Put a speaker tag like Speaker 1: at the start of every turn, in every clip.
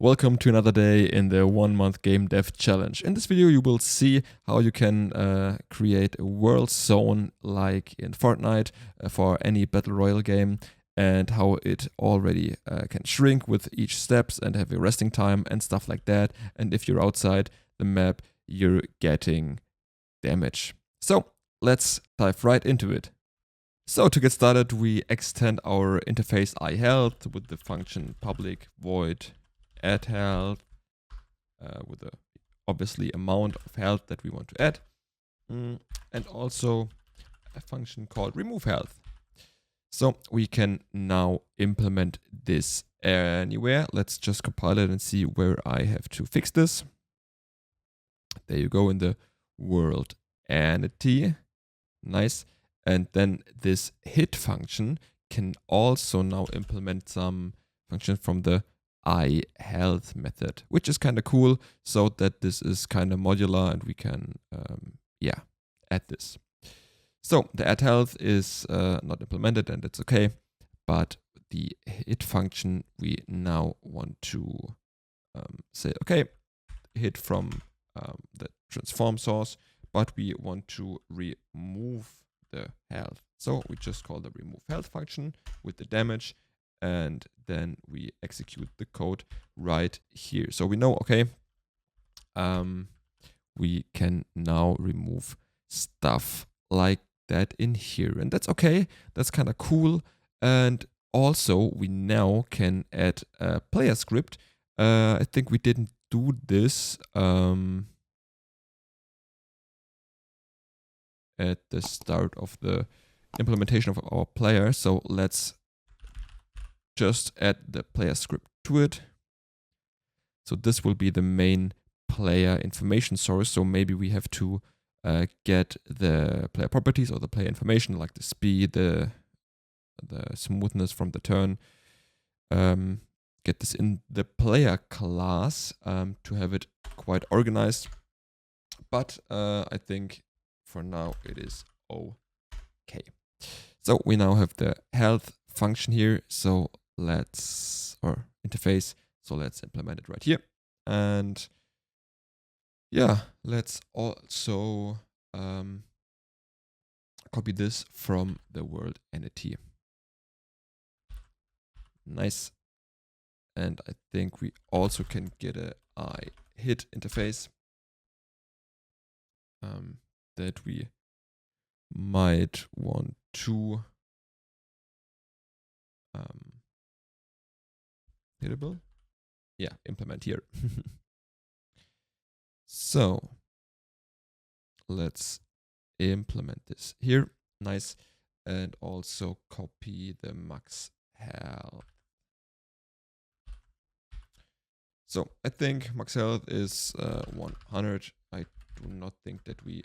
Speaker 1: Welcome to another day in the 1 month game dev challenge. In this video you will see how you can create a world zone like in Fortnite for any battle royale game, and how it already can shrink with each steps and have a resting time and stuff like that. And if you're outside the map, you're getting damage. So let's dive right into it. So to get started, we extend our interface iHealth with the function public void add health with the obviously amount of health that we want to add, and also a function called remove health. So we can now implement this anywhere. Let's just compile it and see where I have to fix this. There you go, in the world entity. Nice. And then this hit function can also now implement some function from the iHealth method, which is kind of cool, so that this is kind of modular and we can add this. So the add health is not implemented, and it's okay, but the hit function, we now want to say, okay, hit from the transform source, but we want to remove the health. So we just call the remove health function with the damage, and then we execute the code right here. So we know, okay, we can now remove stuff like that in here, and that's okay. That's kind of cool. And also we now can add a player script. I think we didn't do this at the start of the implementation of our player. So let's just add the player script to it. So this will be the main player information source. So maybe we have to get the player properties or the player information, like the speed, the smoothness from the turn. Get this in the player class to have it quite organized. But I think for now it is okay. So we now have the health function here. So let's implement it right here. And yeah, let's also copy this from the world entity. Nice. And I think we also can get a iHit interface that we might want to hitable. Yeah, implement here. So let's implement this here. Nice. And also copy the max health. So I think max health is 100. I do not think that we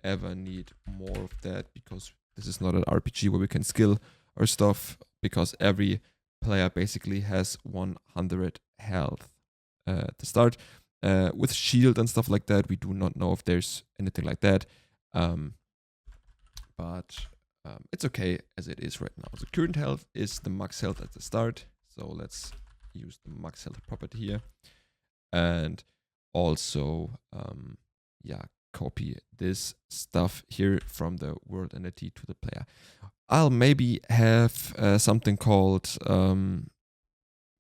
Speaker 1: ever need more of that, because this is not an RPG where we can skill our stuff, because every player basically has 100 health at the start. With shield and stuff like that, we do not know if there's anything like that, but it's okay as it is right now. So current health is the max health at the start, so let's use the max health property here, and also copy this stuff here from the world entity to the player. I'll maybe have something called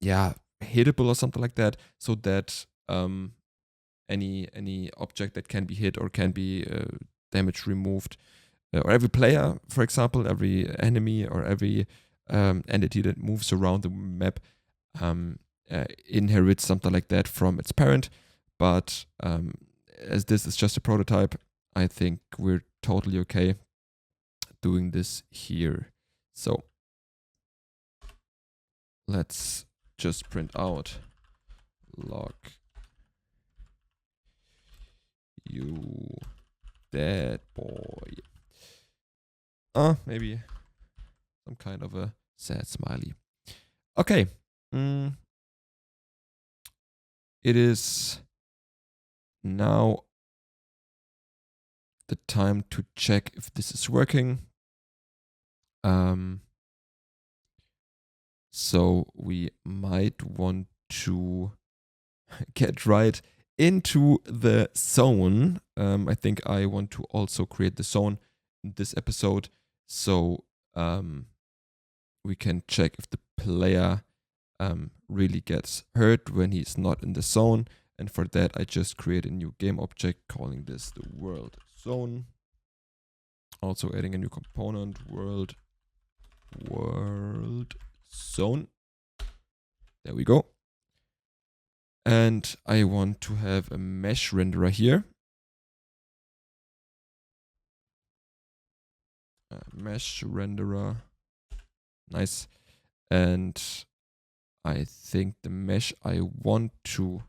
Speaker 1: hittable or something like that, so that any object that can be hit or can be damage removed, or every player, for example, every enemy or every entity that moves around the map inherits something like that from its parent. But as this is just a prototype, I think we're totally okay doing this here. So let's just print out log you dead boy. Maybe some kind of a sad smiley. Okay. It is now the time to check if this is working. So we might want to get right into the zone. I think I want to also create the zone in this episode, so we can check if the player really gets hurt when he's not in the zone. And for that, I just create a new game object calling this the world zone. Also adding a new component, world zone. There we go. And I want to have a mesh renderer here. Mesh renderer. Nice. And I think the mesh I want to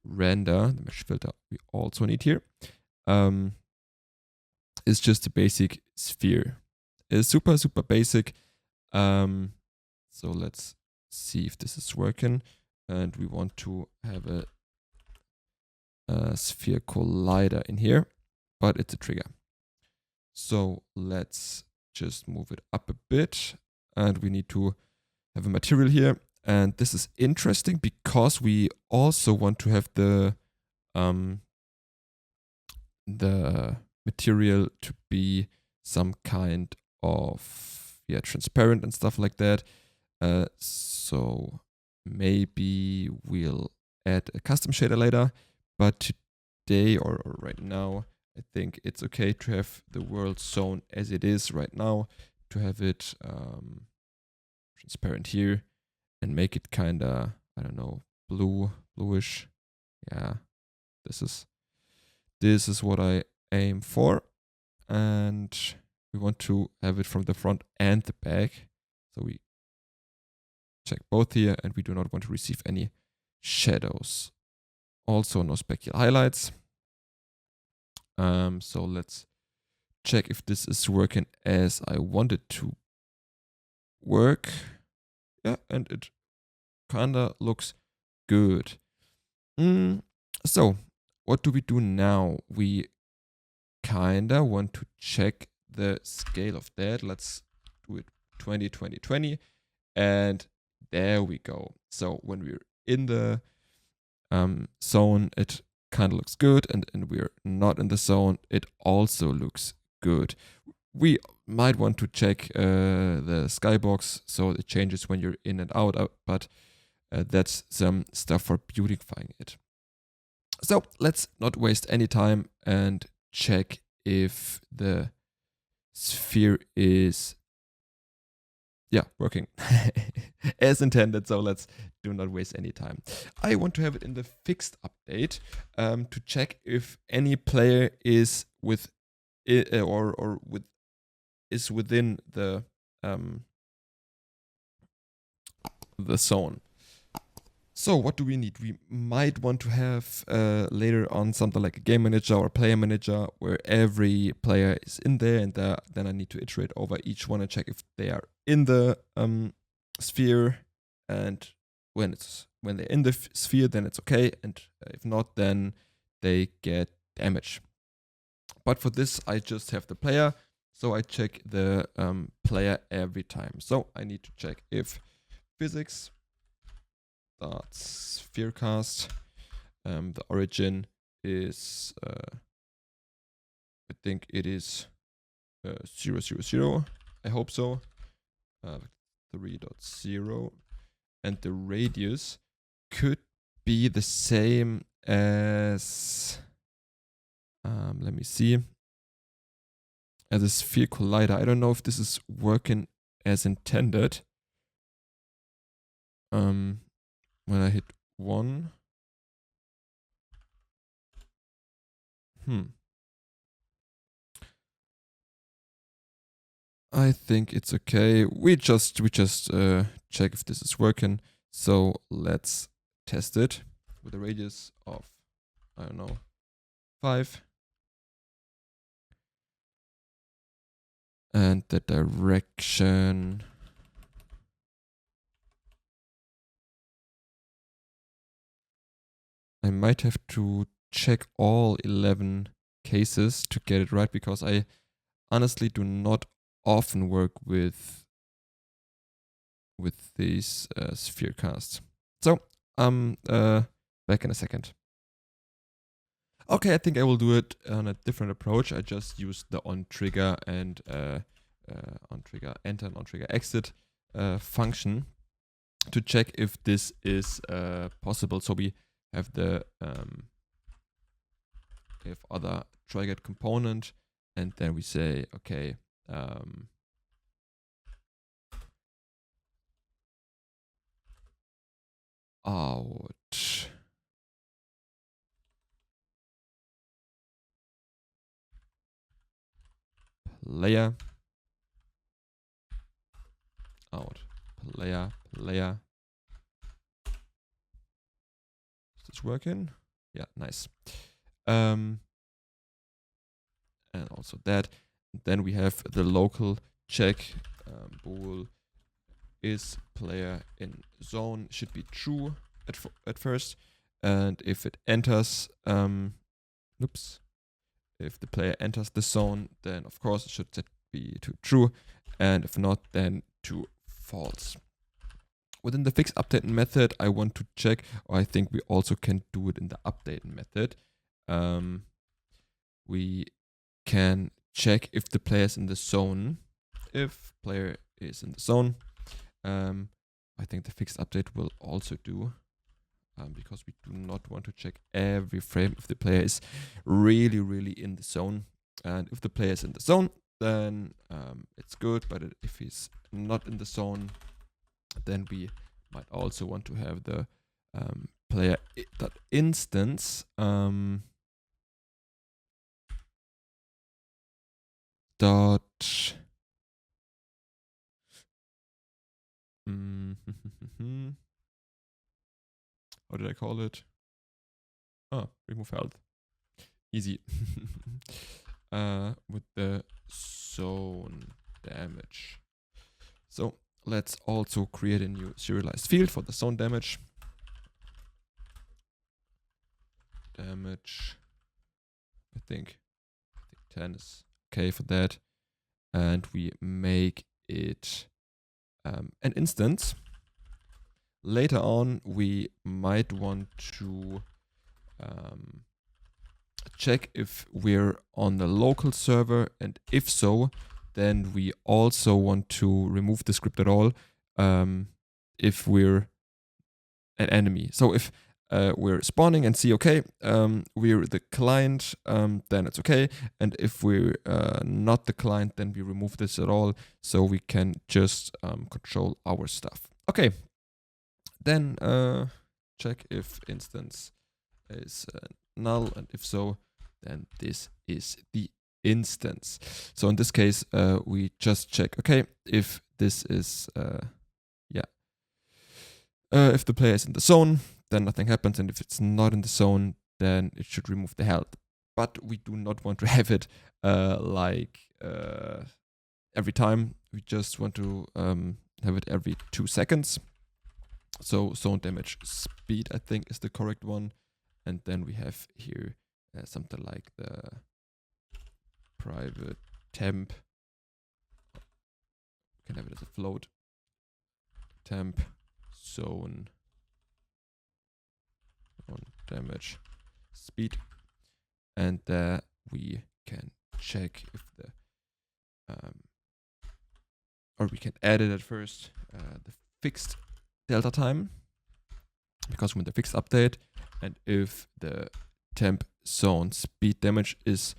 Speaker 1: render, the mesh filter we also need here, is just a basic sphere. It's super, super basic. So let's see if this is working. And we want to have a sphere collider in here, but it's a trigger. So let's just move it up a bit, and we need to have a material here. And this is interesting because we also want to have the material to be some kind of transparent and stuff like that. So maybe we'll add a custom shader later, but today or right now, I think it's okay to have the world zone as it is right now, to have it transparent here and make it kind of, I don't know, bluish. Yeah, this is what I aim for. And we want to have it from the front and the back. So we check both here, and we do not want to receive any shadows. Also no specular highlights. So let's check if this is working as I want it to work. Yeah, and it kinda looks good. So what do we do now? We kinda want to check the scale of that. Let's do it 20, 20, 20. And there we go. So when we're in the zone, it kind of looks good, and we're not in the zone, it also looks good. We might want to check the skybox so it changes when you're in and out, but that's some stuff for beautifying it. So let's not waste any time and check if the sphere is working as intended. So let's do not waste any time. I want to have it in the fixed update to check if any player is with it is within the zone. So what do we need? We might want to have later on something like a game manager or player manager where every player is in there, and then I need to iterate over each one and check if they are in the sphere. And when they're in the sphere, then it's okay, and if not, then they get damage. But for this, I just have the player, so I check the player every time. So I need to check if physics spherecast, the origin is I think it is 0, 0, 0. I hope so. 3.0, and the radius could be the same as let me see, as a sphere collider. I don't know if this is working as intended. When I hit 1. I think it's okay. We just check if this is working. So let's test it with a radius of, I don't know, 5. And the direction, I might have to check all 11 cases to get it right, because I honestly do not often work with these sphere casts. So Back in a second. Okay, I think I will do it on a different approach. I just use the on trigger and on trigger enter and on trigger exit function to check if this is possible. So we have the if other try get component, and then we say okay. Out player out player. Is this working? Yeah, nice. And also that. Then we have the local check bool is player in zone, should be true at first, and if it enters if the player enters the zone, then of course it should be to true, and if not, then to false. Within the fix update method, I want to check, or I think we also can do it in the update method. We can check if the player is in the zone. If player is in the zone, I think the fixed update will also do, because we do not want to check every frame if the player is really in the zone. And if the player is in the zone, then it's good, but if he's not in the zone, then we might also want to have the player that instance dot how did I call it? Oh, remove health. Easy. With the zone damage. So let's also create a new serialized field for the zone damage. I think 10 is okay for that. And we make it an instance. Later on, we might want to check if we're on the local server, and if so, then we also want to remove the script at all if we're an enemy. So if we're spawning and see, okay, we're the client, then it's okay. And if we're not the client, then we remove this at all, so we can just control our stuff. Okay, then check if instance is null, and if so, then this is the instance. So in this case, we just check, okay, if this is, if the player is in the zone, then nothing happens, and if it's not in the zone, then it should remove the health. But we do not want to have it every time. We just want to have it every 2 seconds. So zone damage speed, I think, is the correct one. And then we have here something like the private temp. We can have it as a float. Temp zone on damage speed. And we can check if the or we can add it at first, the fixed delta time, because when the fixed update, and if the temp zone speed damage is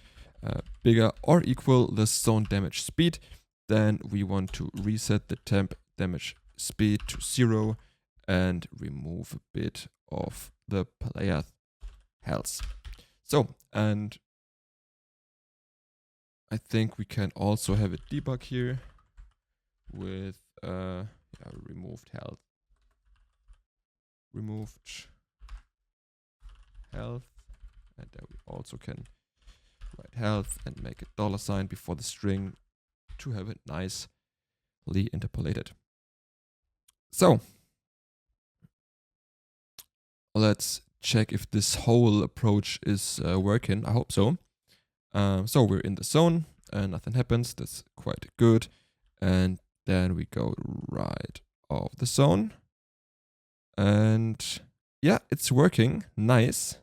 Speaker 1: bigger or equal the zone damage speed, then we want to reset the temp damage speed to 0 and remove a bit of the player health. So, and I think we can also have a debug here with removed health. Removed health, and then we also can write health and make a $sign before the string to have it nicely interpolated. So let's check if this whole approach is working. I hope so. So we're in the zone and nothing happens. That's quite good. And then we go right of the zone. And yeah, it's working. Nice.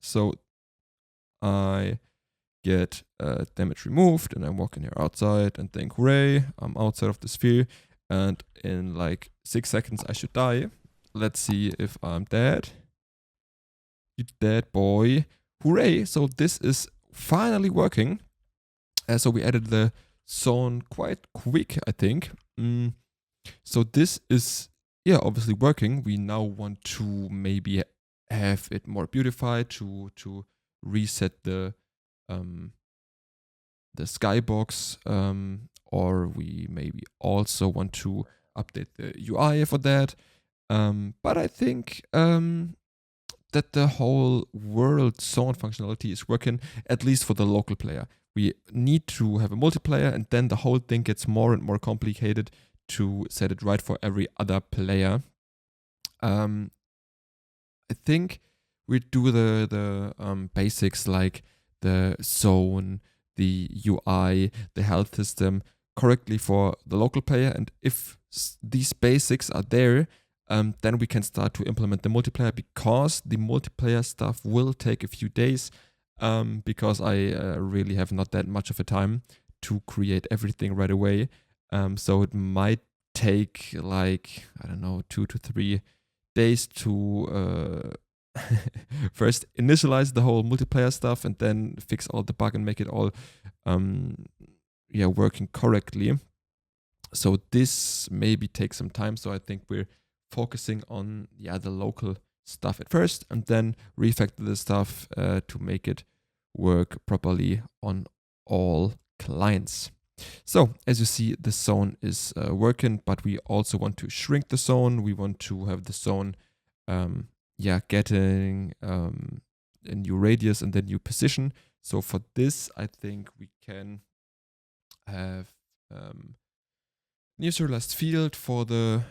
Speaker 1: So I get damage removed, and I'm walking here outside and think, hooray, I'm outside of the sphere. And in like 6 seconds, I should die. Let's see if I'm dead. You dead, boy. Hooray. So this is finally working. So we added the zone quite quick, I think. So this is, yeah, obviously working. We now want to maybe have it more beautified, to reset the skybox, or we maybe also want to update the UI for that. But I think that the whole world zone functionality is working, at least for the local player. We need to have a multiplayer, and then the whole thing gets more and more complicated to set it right for every other player. I think we do the basics like the zone, the UI, the health system correctly for the local player, and if these basics are there, then we can start to implement the multiplayer, because the multiplayer stuff will take a few days, because I really have not that much of a time to create everything right away. So it might take like, I don't know, 2 to 3 days to first initialize the whole multiplayer stuff, and then fix all the bug and make it all working correctly. So this maybe takes some time. So I think we're focusing on the local stuff at first, and then refactor the stuff to make it work properly on all clients. So as you see, the zone is working, but we also want to shrink the zone. We want to have the zone getting a new radius and then new position. So for this, I think we can have new serialized field for the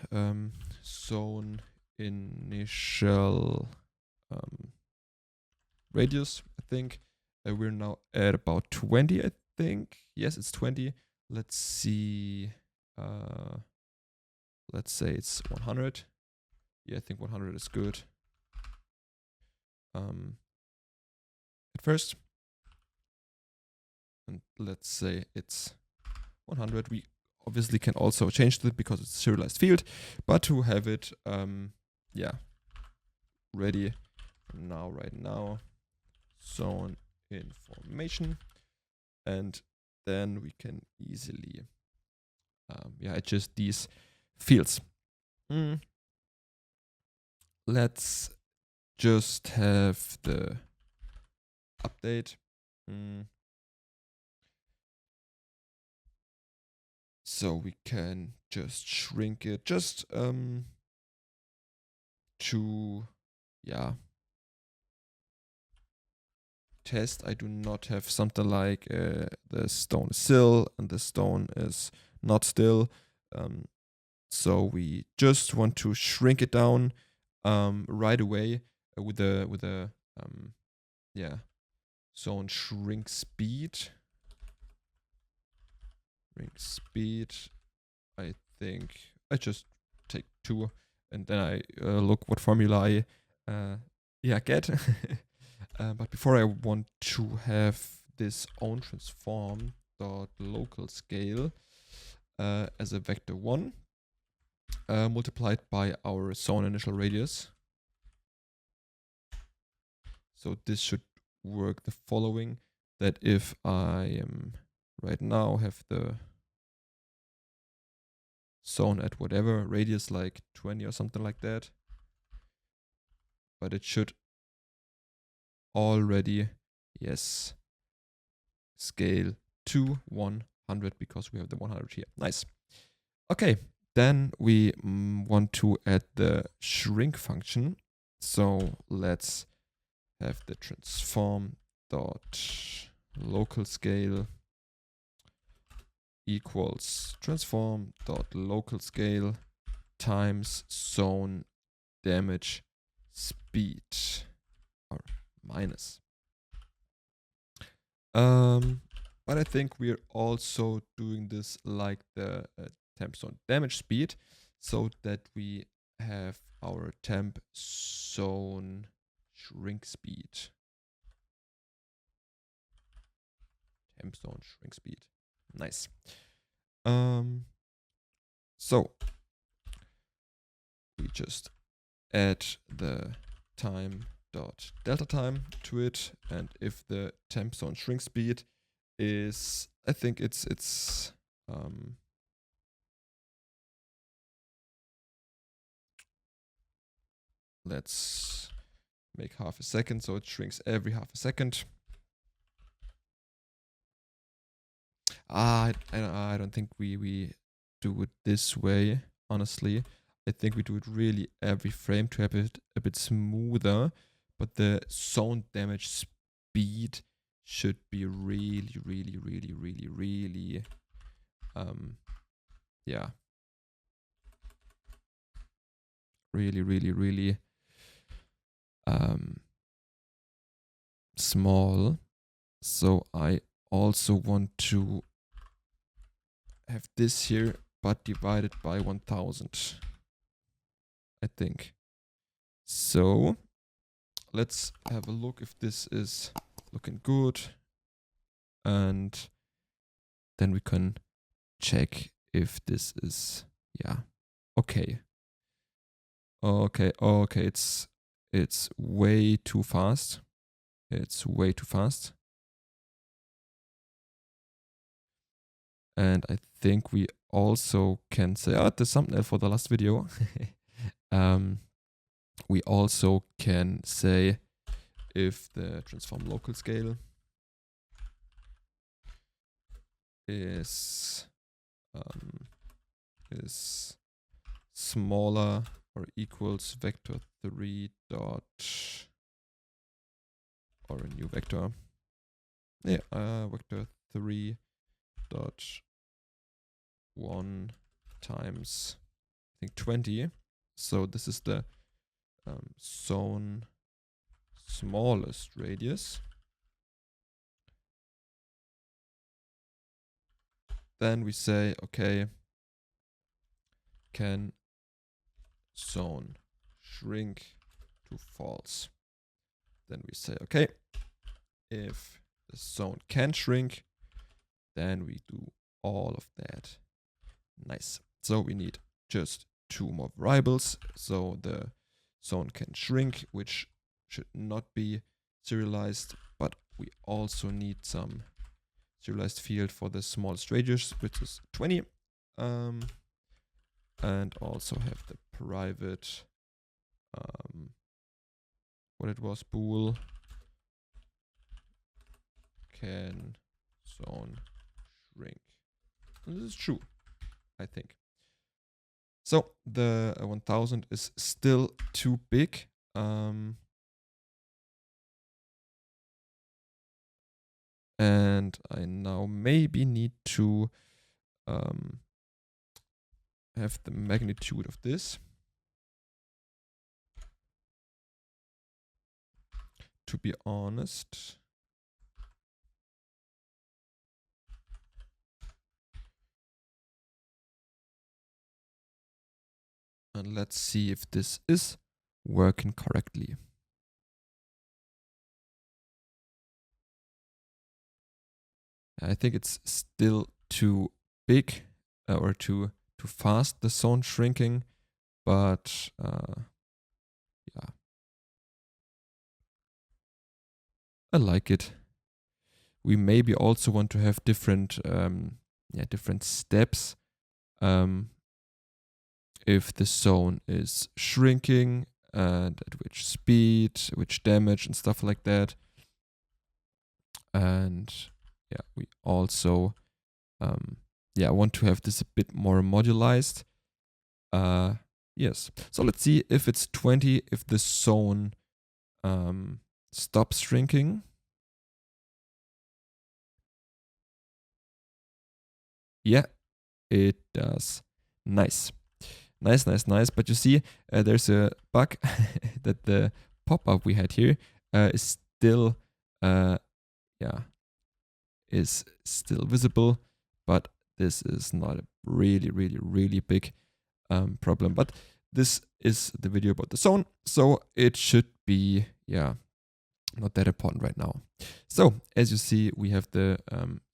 Speaker 1: zone initial radius. I think we're now at about 20, I think. Yes, it's 20. Let's see. Let's say it's 100. Yeah, I think 100 is good. At first, and let's say it's 100. We obviously can also change it because it's a serialized field, but to have it ready now, right now, zone information, and then we can easily adjust these fields. Let's just have the update. So we can just shrink it just to test. I do not have something like the stone is still and the stone is not still. So we just want to shrink it down right away with the zone shrink speed. Shrink speed. I think I just take 2, and then I look what formula I get. But before, I want to have this own transform dot local scale as a vector 1 multiplied by our zone initial radius. So this should work the following: that if I am right now have the zone at whatever radius, like 20 or something like that, but it should already scale to 100 because we have the 100 here. Nice. Okay, then we want to add the shrink function. So let's have the transform dot local scale equals transform dot local scale times zone damage speed, or minus. But I think we're also doing this like the temp zone damage speed, so that we have our temp zone shrink speed. Temp zone shrink speed. Nice. So we just add the time dot delta time to it, and if the temp zone shrink speed is, I think it's let's make half a second, so it shrinks every half a second. I don't think we do it this way, honestly. I think we do it really every frame to have it a bit smoother, but the zone damage speed should be really, yeah, really small. So I also want to have this here, but divided by 1000, I think. So let's have a look if this is looking good, and then we can check if this is, yeah, okay. Okay, it's way too fast. It's way too fast. And I think we also can say, the thumbnail for the last video. We also can say if the transform local scale is smaller or equals vector 3 dot, or a new vector. Yeah, vector 3 dot 1 times, I think 20. So this is the zone smallest radius. Then we say, okay, can zone shrink to false. Then we say, okay, if the zone can shrink, then we do all of that. Nice. So we need just 2 more variables. So the zone can shrink, which should not be serialized, but we also need some serialized field for the smallest radius, which is 20. And also have the private, what it was, bool can zone shrink. And this is true, I think. So the 1000 is still too big. And I now maybe need to have the magnitude of this. To be honest, and let's see if this is working correctly. I think it's still too big or too fast, the zone shrinking, but yeah, I like it. We maybe also want to have different different steps. If the zone is shrinking and at which speed, which damage and stuff like that. And yeah, we also want to have this a bit more modularized. Yes. So let's see if it's 20, if the zone stops shrinking. Yeah, it does. Nice. Nice. But you see, there's a bug that the pop-up we had here is still, is still visible, but this is not a really big problem. But this is the video about the zone, so it should be, yeah, not that important right now. So as you see, we have the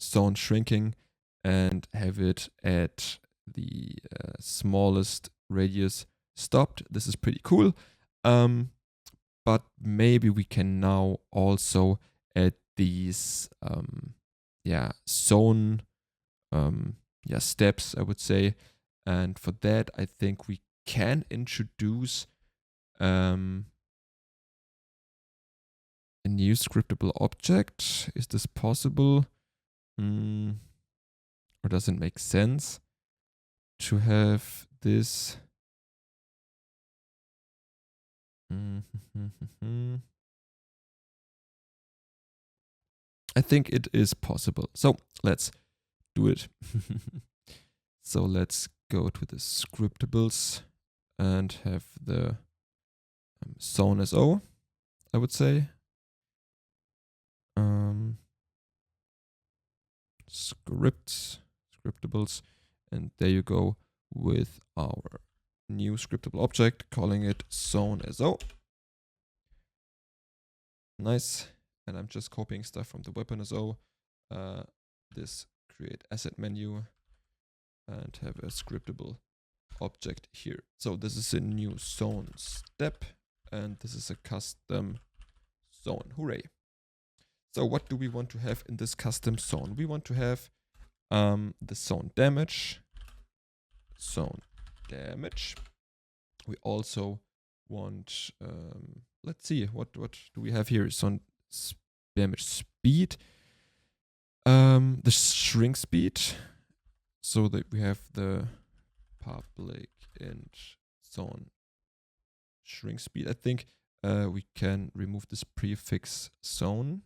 Speaker 1: zone shrinking and have it at the smallest radius stopped. This is pretty cool. But maybe we can now also add these zone steps, I would say. And for that, I think we can introduce a new scriptable object. Is this possible? Or does it make sense to have this? I think it is possible. So let's do it. So let's go to the scriptables and have the zone as O, I would say. Scriptables, and there you go with our new scriptable object, calling it zone as O. Nice. And I'm just copying stuff from the weapon as O. This create asset menu and have a scriptable object here. So this is a new zone step, and this is a custom zone. Hooray. So what do we want to have in this custom zone? We want to have the zone damage. We also want, let's see, what do we have here? Zone damage speed. The shrink speed. So that we have the public and zone shrink speed. I think we can remove this prefix zone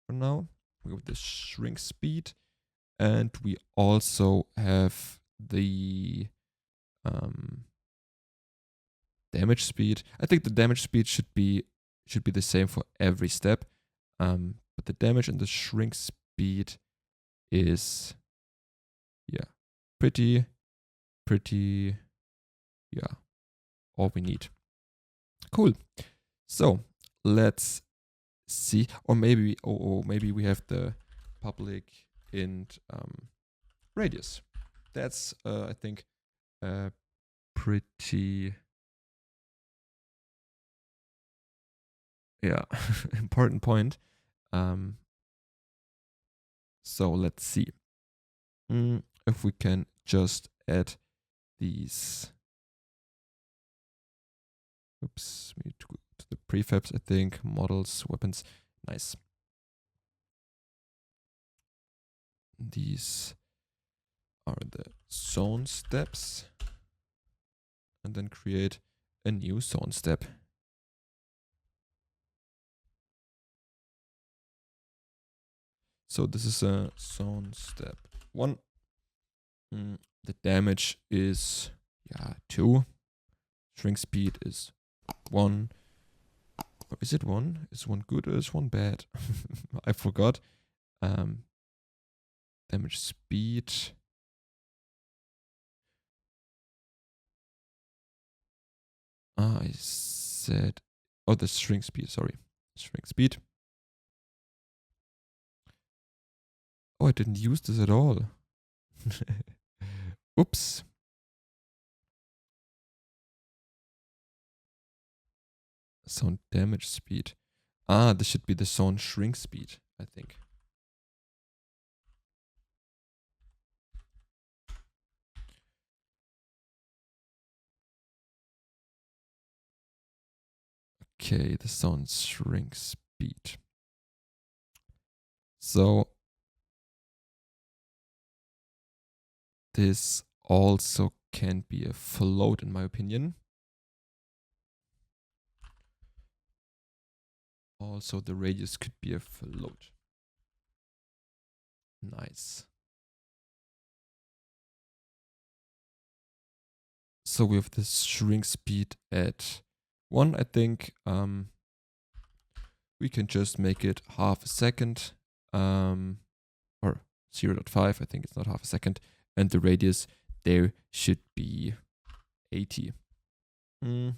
Speaker 1: for now. We go with the shrink speed, and we also have the damage speed. I think the damage speed should be the same for every step, but the damage and the shrink speed is pretty all we need. Cool. So let's see, or maybe maybe we have the public int radius. That's I think pretty important point. So let's see if we can just add these. Oops, we need to go to the prefabs, I think. Models, weapons. Nice. These are the zone steps. And then create a new zone step. So this is a zone step 1. The damage is 2. Shrink speed is 1. Or is it 1? Is 1 good or is 1 bad? I forgot. Damage speed. I said, the shrink speed, sorry. Shrink speed. Oh, I didn't use this at all. Oops. Zone damage speed. This should be the zone shrink speed, I think. Okay, the zone shrink speed. So this also can be a float, in my opinion. Also, the radius could be a float. Nice. So we have this shrink speed at 1, I think. We can just make it half a second. Or 0.5, I think it's not half a second. And the radius there should be 80. Mm.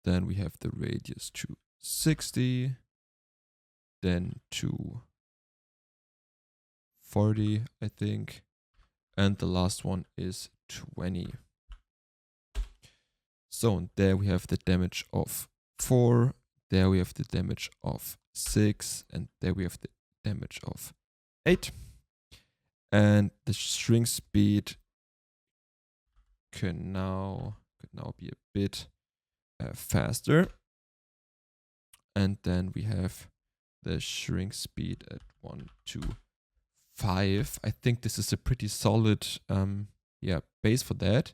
Speaker 1: Then we have the radius to 60, then to 40, I think. And the last one is 20. So there we have the damage of 4, there we have the damage of 6, and there we have the damage of 8. And the shrink speed could now be a bit faster. And then we have the shrink speed at 1, 2, 5. I think this is a pretty solid base for that.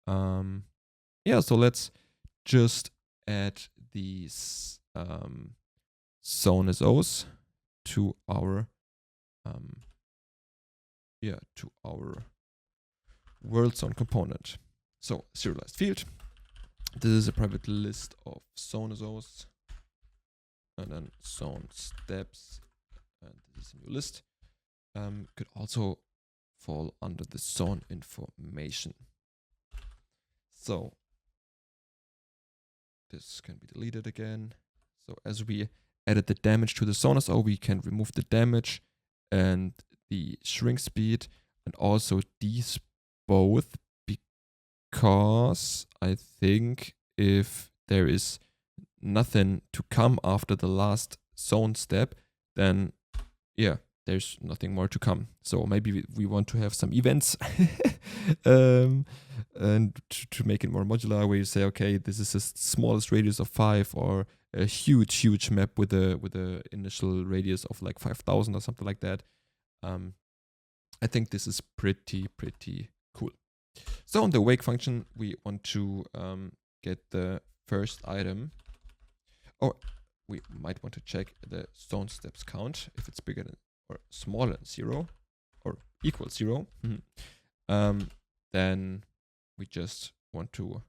Speaker 1: So let's just add these zone SOs to our world zone component. So serialized field. This is a private list of zone SOs, and then zone steps, and this is a new list. Could also fall under the zone information. So this can be deleted again. So as we added the damage to the zone SO, we can remove the damage and the shrink speed, and also these both, because I think if there is nothing to come after the last zone step, then there's nothing more to come. So maybe we want to have some events and to make it more modular, where you say, okay, this is the smallest radius of 5, or a huge map with a initial radius of like 5,000 or something like that. I think this is pretty cool. So on the wake function, we want to get the first item. Or we might want to check the zone steps count, if it's bigger than or smaller than 0 or equals 0. Then we just want to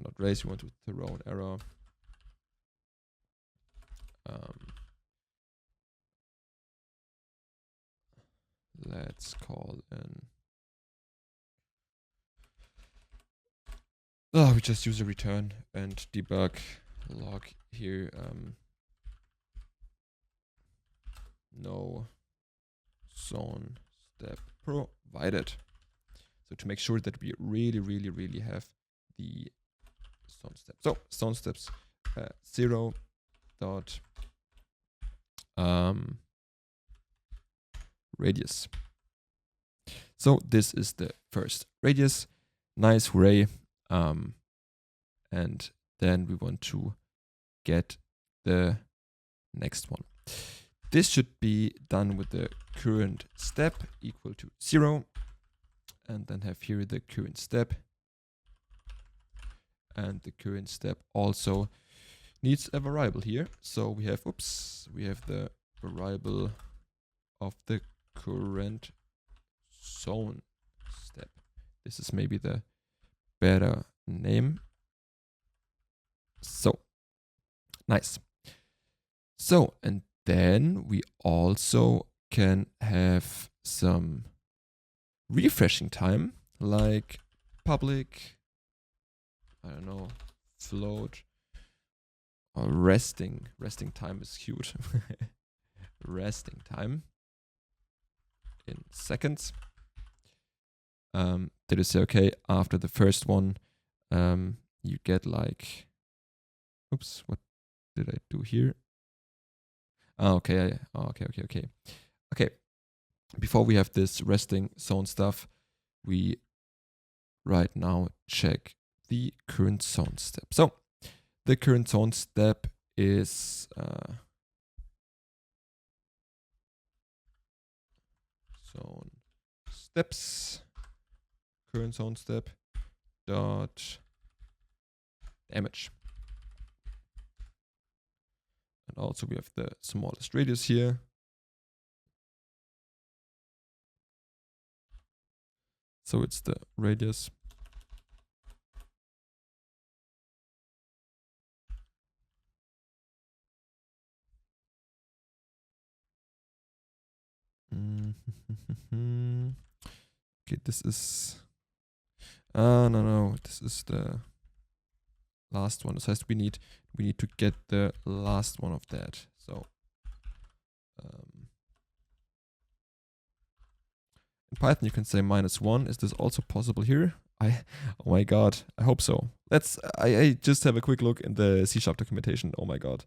Speaker 1: not raise, we want to throw an error. Let's call in. We just use a return and debug log here. No zone step provided. So to make sure that we really have the zone steps. So zone steps 0 dot radius. So this is the first radius. Nice, hooray. And then we want to get the next one. This should be done with the current step equal to 0, and then have here the current step. And the current step also needs a variable here. So we have, we have the variable of the current zone step. This is maybe the better name. So nice. So, and then we also can have some refreshing time, like public, I don't know, float, or resting. Resting time is cute. Resting time in seconds. Did you say, okay, after the first one, you get like, what did I do here? Okay. Before we have this resting zone stuff, we right now check the current zone step. So the current zone step is zone steps, current zone step dot damage. And also we have the smallest radius here. So it's the radius. Okay, this is... no, this is the last one. This heißt, we need to get the last one of that. So in Python you can say -1. Is this also possible here? Oh my god, I hope so. I just have a quick look in the C# documentation. Oh my god.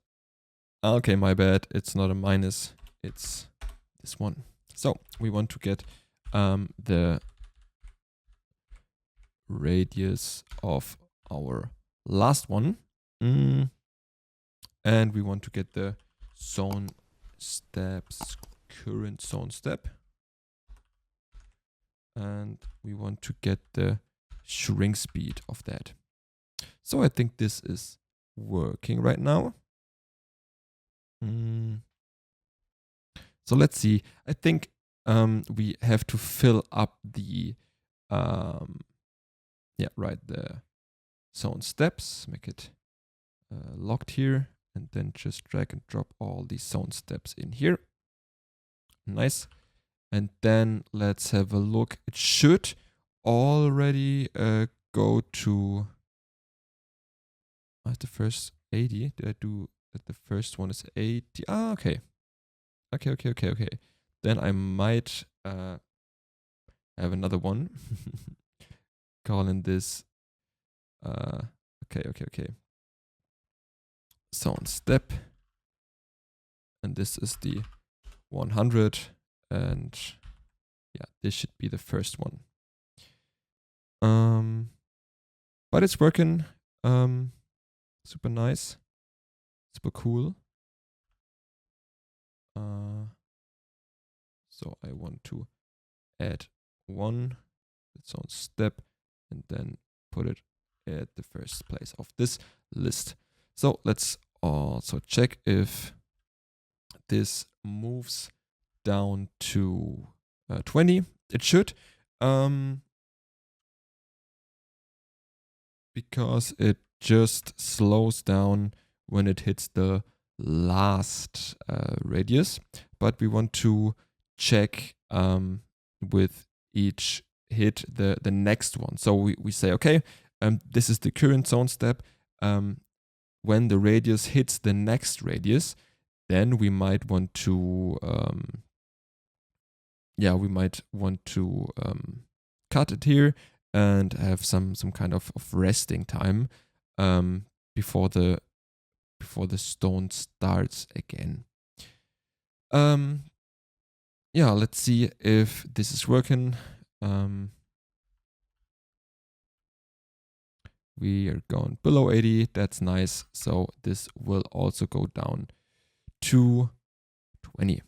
Speaker 1: Okay, my bad. It's not a minus. It's this one. So we want to get the radius of our last one. And we want to get the zone steps, current zone step. And we want to get the shrink speed of that. So I think this is working right now. So let's see. I think we have to fill up the the zone steps, make it locked here, and then just drag and drop all these zone steps in here. Nice. And then let's have a look. It should already go to the first 80. Did I do that? The first one is 80. Ah, okay. Okay. Then I might have another one. Calling this okay. Zone step. And this is the 100. And yeah, this should be the first one. But it's working. Super nice. Super cool. So I want to add one zone step and then put it at the first place of this list. So let's also check if this moves down to 20. It should, because it just slows down when it hits the last radius. But we want to check with each hit the next one. So we say, okay, this is the current zone step. When the radius hits the next radius, then we might want to cut it here and have some kind of resting time before the stone starts again. Yeah, let's see if this is working. We are going below 80. That's nice. So this will also go down to 20.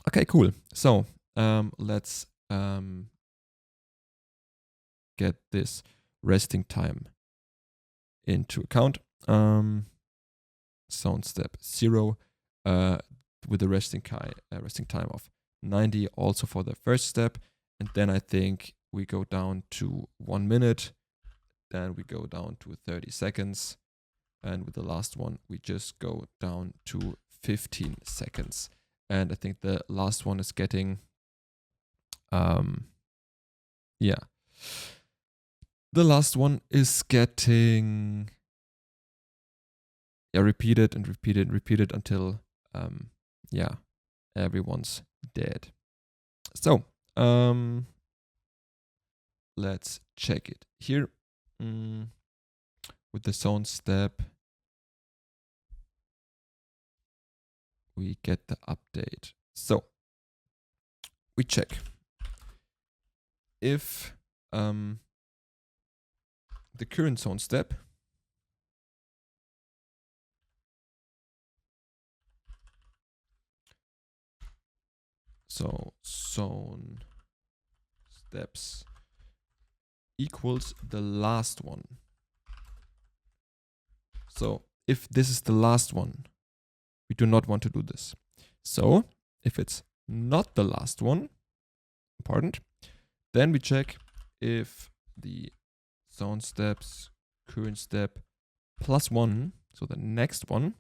Speaker 1: Okay, cool. So let's get this resting time into account. Zone step 0 with a resting time of 90 also for the first step. And then I think we go down to 1 minute. Then we go down to 30 seconds. And with the last one, we just go down to 15 seconds. And I think the last one is getting, the last one is getting, repeated until, everyone's dead. So, let's check it here. With the zone step, we get the update. So we check if the current zone step zone steps equals the last one. So if this is the last one, we do not want to do this. So if it's not the last one, important, then we check if the zone steps current step +1, so the next one,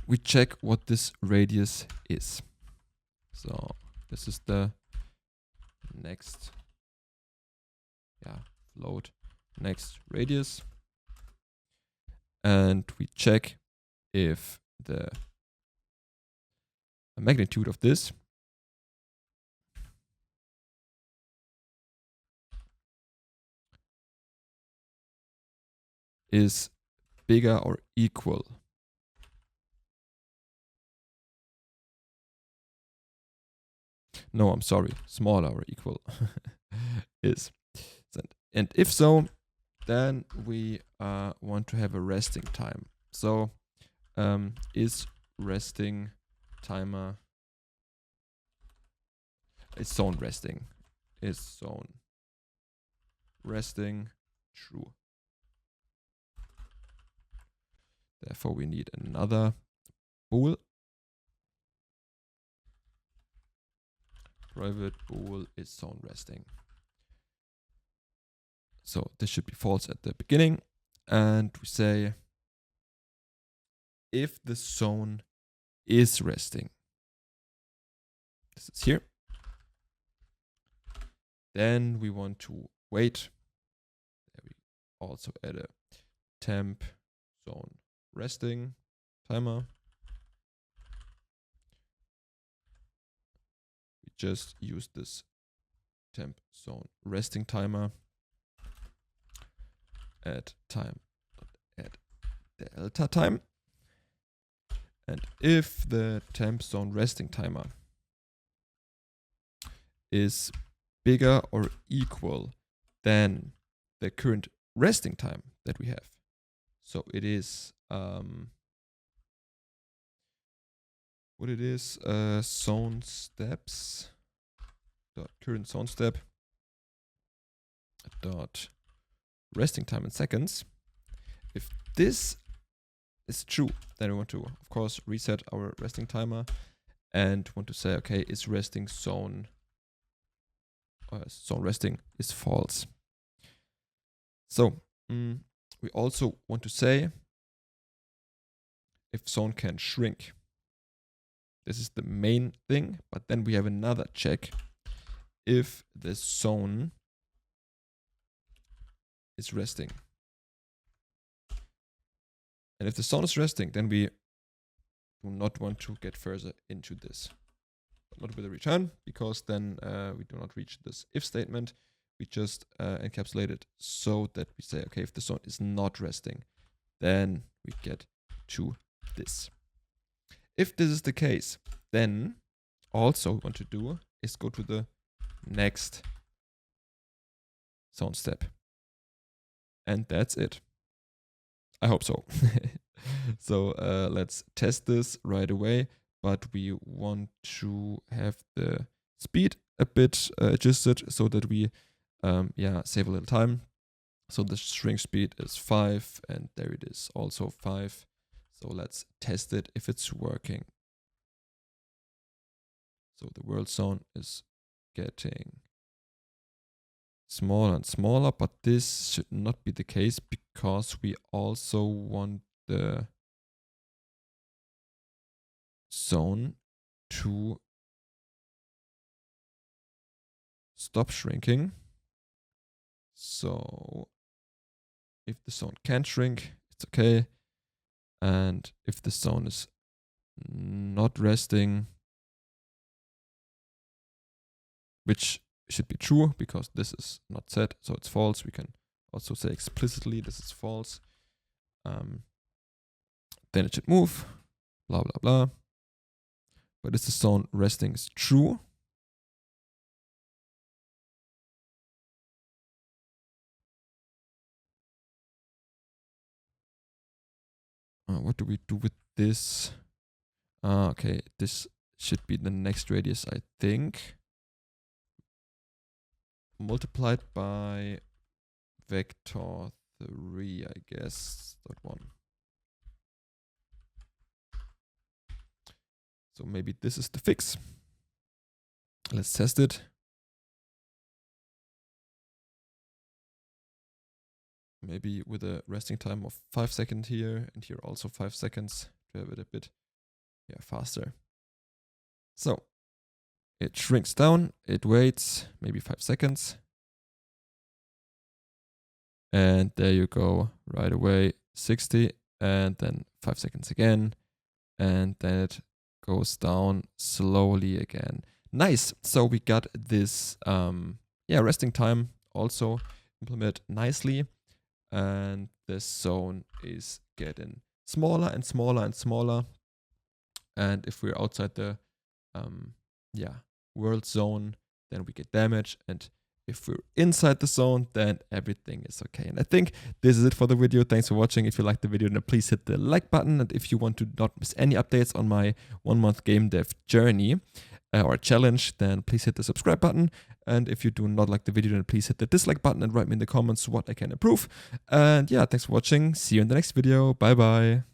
Speaker 1: we check what this radius is. So this is the next, float next radius. And we check if the magnitude of this is bigger or equal. No, I'm sorry, smaller or equal is. And if so, then we want to have a resting time. So is resting timer, is zone resting, is zone resting true. Therefore we need another bool. Private bool is zone resting. So this should be false at the beginning. And we say if the zone is resting, this is here, then we want to wait. There we also add a temp zone resting timer. We just use this temp zone resting timer at time, add delta time. And if the temp zone resting timer is bigger or equal than the current resting time that we have, so it is what it is, zone steps dot current zone step dot resting time in seconds. If this is true, then we want to, of course, reset our resting timer and want to say, okay, is resting zone resting is false. So we also want to say if zone can shrink. This is the main thing, but then we have another check. If the zone is resting. And if the zone is resting, then we do not want to get further into this. But not with a return, because then we do not reach this if statement. We just encapsulate it so that we say, okay, if the zone is not resting, then we get to this. If this is the case, then also what we want to do is go to the next zone step. And that's it. I hope so. So let's test this right away, but we want to have the speed a bit adjusted so that we save a little time. So the shrink speed is 5 and there it is also 5. So let's test it if it's working. So the world zone is getting smaller and smaller, but this should not be the case because we also want the zone to stop shrinking. So if the zone can shrink, it's okay. And if the zone is not resting, which should be true because this is not set, so it's false. We can also say explicitly this is false. Then it should move, blah, blah, blah. But if the zone resting is true, what do we do with this? Okay, this should be the next radius, I think. Multiplied by vector 3, I guess, .1. So maybe this is the fix. Let's test it. Maybe with a resting time of 5 seconds here, and here also 5 seconds to have it a bit faster. So it shrinks down, it waits maybe 5 seconds. And there you go, right away, 60, and then 5 seconds again. And then it goes down slowly again. Nice. So we got this resting time also implemented nicely. And the zone is getting smaller and smaller and smaller. And if we're outside the world zone, then we get damage. And if we're inside the zone, then everything is okay. And I think this is it for the video. Thanks for watching. If you liked the video, then please hit the like button. And if you want to not miss any updates on my 1 month game dev journey or challenge, then please hit the subscribe button. And if you do not like the video, then please hit the dislike button and write me in the comments what I can improve. And yeah, thanks for watching. See you in the next video. Bye bye.